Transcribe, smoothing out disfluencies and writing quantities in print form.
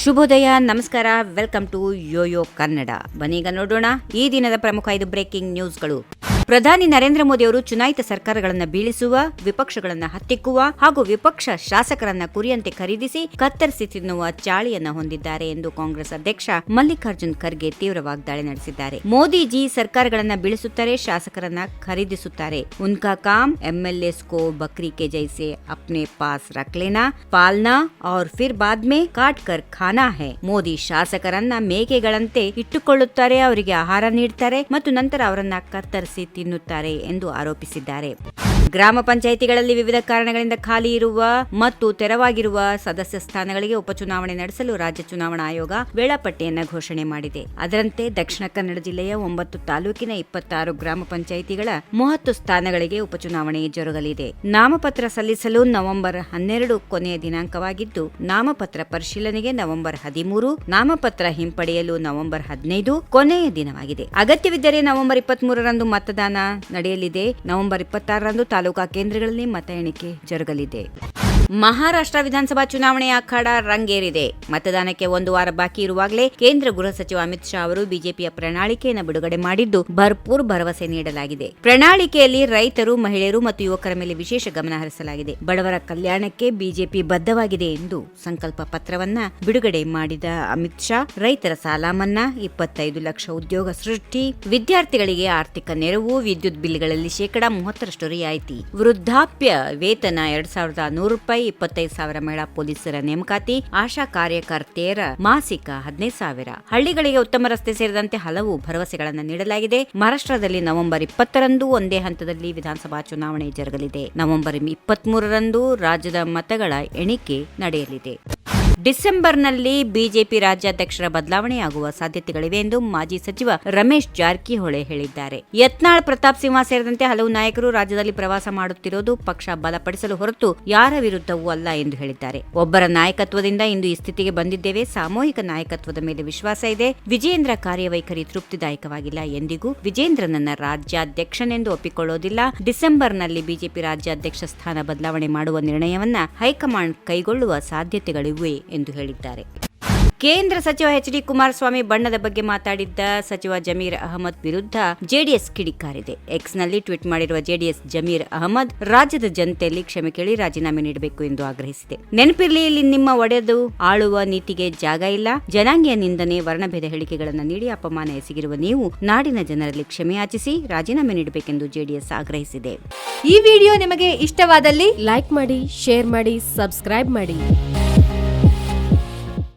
ಶುಭೋದಯ, ನಮಸ್ಕಾರ, welcome to Yoyo Kannada. ಬನ್ನೀಗ ನೋಡೋಣ ಈ ದಿನದ ಪ್ರಮುಖ 5 ಬ್ರೇಕಿಂಗ್ ನ್ಯೂಸ್ಗಳು. ಪ್ರಧಾನಿ ನರೇಂದ್ರ ಮೋದಿ ಅವರು ಚುನಾಯಿತ ಸರ್ಕಾರಗಳನ್ನು ಬೀಳಿಸುವ, ವಿಪಕ್ಷಗಳನ್ನು ಹತ್ತಿಕ್ಕುವ ಹಾಗೂ ವಿಪಕ್ಷ ಶಾಸಕರನ್ನ ಕುರಿಯಂತೆ ಖರೀದಿಸಿ ಕತ್ತರಿಸಿ ತಿನ್ನುವ ಚಾಳಿಯನ್ನ ಹೊಂದಿದ್ದಾರೆ ಎಂದು ಕಾಂಗ್ರೆಸ್ ಅಧ್ಯಕ್ಷ ಮಲ್ಲಿಕಾರ್ಜುನ್ ಖರ್ಗೆ ತೀವ್ರ ವಾಗ್ದಾಳಿ ನಡೆಸಿದ್ದಾರೆ. ಮೋದಿಜಿ ಸರ್ಕಾರಗಳನ್ನ ಬೀಳಿಸುತ್ತಾರೆ, ಶಾಸಕರನ್ನ ಖರೀದಿಸುತ್ತಾರೆ. ಉನ್ಕಾ ಕಾಮ್ MLAs को बकरी के जैसे अपने पास रख लेना, पालना और फिर बाद में काट कर खाना है. ಮೋದಿ ಶಾಸಕರನ್ನ ಮೇಕೆಗಳಂತೆ ಇಟ್ಟುಕೊಳ್ಳುತ್ತಾರೆ, ಅವರಿಗೆ ಆಹಾರ ನೀಡುತ್ತಾರೆ ಮತ್ತು ನಂತರ ಅವರನ್ನ ಕತ್ತರಿಸಿ ತಿನ್ನುತ್ತಾರೆ ಎಂದು ಆರೋಪಿಸಿದ್ದಾರೆ. ಗ್ರಾಮ ಪಂಚಾಯಿತಿಗಳಲ್ಲಿ ವಿವಿಧ ಕಾರಣಗಳಿಂದ ಖಾಲಿ ಇರುವ ಮತ್ತು ತೆರವಾಗಿರುವ ಸದಸ್ಯ ಸ್ಥಾನಗಳಿಗೆ ಉಪಚುನಾವಣೆ ನಡೆಸಲು ರಾಜ್ಯ ಚುನಾವಣಾ ಆಯೋಗ ವೇಳಾಪಟ್ಟಿಯನ್ನು ಘೋಷಣೆ ಮಾಡಿದೆ. ಅದರಂತೆ ದಕ್ಷಿಣ ಕನ್ನಡ ಜಿಲ್ಲೆಯ 9 ತಾಲೂಕಿನ 26 ಗ್ರಾಮ ಪಂಚಾಯಿತಿಗಳ 30 ಸ್ಥಾನಗಳಿಗೆ ಉಪಚುನಾವಣೆ ಜರುಗಲಿದೆ. ನಾಮಪತ್ರ ಸಲ್ಲಿಸಲು ನವೆಂಬರ್ 12 ಕೊನೆಯ ದಿನಾಂಕವಾಗಿದ್ದು, ನಾಮಪತ್ರ ಪರಿಶೀಲನೆಗೆ ನವೆಂಬರ್ 13, ನಾಮಪತ್ರ ಹಿಂಪಡೆಯಲು ನವೆಂಬರ್ 15 ಕೊನೆಯ ದಿನವಾಗಿದೆ. ಅಗತ್ಯವಿದ್ದರೆ ನವೆಂಬರ್ 23ರಂದು ಮತದಾನ ನಡೆಯಲಿದೆ. ನವೆಂಬರ್ 26ರಂದು ತಾಲೂಕಾ ಕೇಂದ್ರಗಳಲ್ಲಿ ಮತ ಎಣಿಕೆ ಜರುಗಲಿದೆ. ಮಹಾರಾಷ್ಟ್ರ ವಿಧಾನಸಭಾ ಚುನಾವಣೆಯ ಅಖಾಡ ರಂಗೇರಿದೆ. ಮತದಾನಕ್ಕೆ 1 ವಾರ ಬಾಕಿ ಇರುವಾಗಲೇ ಕೇಂದ್ರ ಗೃಹ ಸಚಿವ ಅಮಿತ್ ಶಾ ಅವರು ಬಿಜೆಪಿಯ ಪ್ರಣಾಳಿಕೆಯನ್ನು ಬಿಡುಗಡೆ ಮಾಡಿದ್ದು, ಭರ್ಪೂರ್ ಭರವಸೆ ನೀಡಲಾಗಿದೆ. ಪ್ರಣಾಳಿಕೆಯಲ್ಲಿ ರೈತರು, ಮಹಿಳೆಯರು ಮತ್ತು ಯುವಕರ ಮೇಲೆ ವಿಶೇಷ ಗಮನ ಹರಿಸಲಾಗಿದೆ. ಬಡವರ ಕಲ್ಯಾಣಕ್ಕೆ ಬಿಜೆಪಿ ಬದ್ಧವಾಗಿದೆ ಎಂದು ಸಂಕಲ್ಪ ಪತ್ರವನ್ನ ಬಿಡುಗಡೆ ಮಾಡಿದ ಅಮಿತ್ ಶಾ, ರೈತರ ಸಾಲ ಮನ್ನಾ, 25 ಲಕ್ಷ ಉದ್ಯೋಗ ಸೃಷ್ಟಿ, ವಿದ್ಯಾರ್ಥಿಗಳಿಗೆ ಆರ್ಥಿಕ ನೆರವು, ವಿದ್ಯುತ್ ಬಿಲ್ಗಳಲ್ಲಿ 30% ರಿಯಾಯಿತಿ, ವೃದ್ಧಾಪ್ಯ ವೇತನ 2100 ರೂಪಾಯಿ, 25,000 ಮಹಿಳಾ ಪೊಲೀಸರ ನೇಮಕಾತಿ, ಆಶಾ ಕಾರ್ಯಕರ್ತೆಯರ ಮಾಸಿಕ 15,000, ಹಳ್ಳಿಗಳಿಗೆ ಉತ್ತಮ ರಸ್ತೆ ಸೇರಿದಂತೆ ಹಲವು ಭರವಸೆಗಳನ್ನು ನೀಡಲಾಗಿದೆ. ಮಹಾರಾಷ್ಟ್ರದಲ್ಲಿ ನವೆಂಬರ್ 20ರಂದು ಒಂದೇ ಹಂತದಲ್ಲಿ ವಿಧಾನಸಭಾ ಚುನಾವಣೆ ಜರುಗಲಿದೆ. ನವೆಂಬರ್ 23ರಂದು ರಾಜ್ಯದ ಮತಗಳ ಎಣಿಕೆ ನಡೆಯಲಿದೆ. ಡಿಸೆಂಬರ್ನಲ್ಲಿ ಬಿಜೆಪಿ ರಾಜ್ಯಾಧ್ಯಕ್ಷರ ಬದಲಾವಣೆಯಾಗುವ ಸಾಧ್ಯತೆಗಳಿವೆ ಎಂದು ಮಾಜಿ ಸಚಿವ ರಮೇಶ್ ಜಾರಕಿಹೊಳಿ ಹೇಳಿದ್ದಾರೆ. ಯತ್ನಾಳ್, ಪ್ರತಾಪ್ ಸಿಂಹ ಸೇರಿದಂತೆ ಹಲವು ನಾಯಕರು ರಾಜ್ಯದಲ್ಲಿ ಪ್ರವಾಸ ಮಾಡುತ್ತಿರುವುದು ಪಕ್ಷ ಬಲಪಡಿಸಲು ಹೊರತು ಯಾರ ವಿರುದ್ಧವೂ ಅಲ್ಲ ಎಂದು ಹೇಳಿದ್ದಾರೆ. ಒಬ್ಬರ ನಾಯಕತ್ವದಿಂದ ಇಂದು ಈ ಸ್ಥಿತಿಗೆ ಬಂದಿದ್ದೇವೆ. ಸಾಮೂಹಿಕ ನಾಯಕತ್ವದ ಮೇಲೆ ವಿಶ್ವಾಸ ಇದೆ. ವಿಜೇಂದ್ರ ಕಾರ್ಯವೈಖರಿ ತೃಪ್ತಿದಾಯಕವಾಗಿಲ್ಲ. ಎಂದಿಗೂ ವಿಜೇಂದ್ರನನ್ನ ರಾಜ್ಯಾಧ್ಯಕ್ಷನೆಂದು ಒಪ್ಪಿಕೊಳ್ಳೋದಿಲ್ಲ. ಡಿಸೆಂಬರ್ನಲ್ಲಿ ಬಿಜೆಪಿ ರಾಜ್ಯಾಧ್ಯಕ್ಷ ಸ್ಥಾನ ಬದಲಾವಣೆ ಮಾಡುವ ನಿರ್ಣಯವನ್ನ ಹೈಕಮಾಂಡ್ ಕೈಗೊಳ್ಳುವ ಸಾಧ್ಯತೆಗಳಿವೆ ಎಂದು ಹೇಳಿದ್ದಾರೆ. ಕೇಂದ್ರ ಸಚಿವ ಎಚ್.ಡಿ. ಕುಮಾರಸ್ವಾಮಿ ಬಣ್ಣದ ಬಗ್ಗೆ ಮಾತಾಡಿದ್ದ ಸಚಿವ ಜಮೀರ್ ಅಹಮದ್ ವಿರುದ್ಧ ಜೆಡಿಎಸ್ ಕಿಡಿಕಾರಿದೆ. ಎಕ್ಸ್ನಲ್ಲಿ ಟ್ವೀಟ್ ಮಾಡಿರುವ ಜೆಡಿಎಸ್ ಜಮೀರ್ ಅಹಮದ್ ರಾಜ್ಯದ ಜನತೆಯಲ್ಲಿ ಕ್ಷಮೆ ಕೇಳಿ ರಾಜೀನಾಮೆ ನೀಡಬೇಕು ಎಂದು ಆಗ್ರಹಿಸಿದೆ. ನೆನಪಿರ್ಲಿ, ಇಲ್ಲಿ ನಿಮ್ಮ ಒಡೆದು ಆಳುವ ನೀತಿಗೆ ಜಾಗ ಇಲ್ಲ. ಜನಾಂಗೀಯ ನಿಂದನೆ, ವರ್ಣಭೇದ ಹೇಳಿಕೆಗಳನ್ನು ನೀಡಿ ಅಪಮಾನ ಎಸಗಿರುವ ನೀವು ನಾಡಿನ ಜನರಲ್ಲಿ ಕ್ಷಮೆಯಾಚಿಸಿ ರಾಜೀನಾಮೆ ನೀಡಬೇಕೆಂದು ಜೆಡಿಎಸ್ ಆಗ್ರಹಿಸಿದೆ. ಈ ವಿಡಿಯೋ ನಿಮಗೆ ಇಷ್ಟವಾದಲ್ಲಿ ಲೈಕ್ ಮಾಡಿ, ಶೇರ್ ಮಾಡಿ, ಸಬ್ಸ್ಕ್ರೈಬ್ ಮಾಡಿ.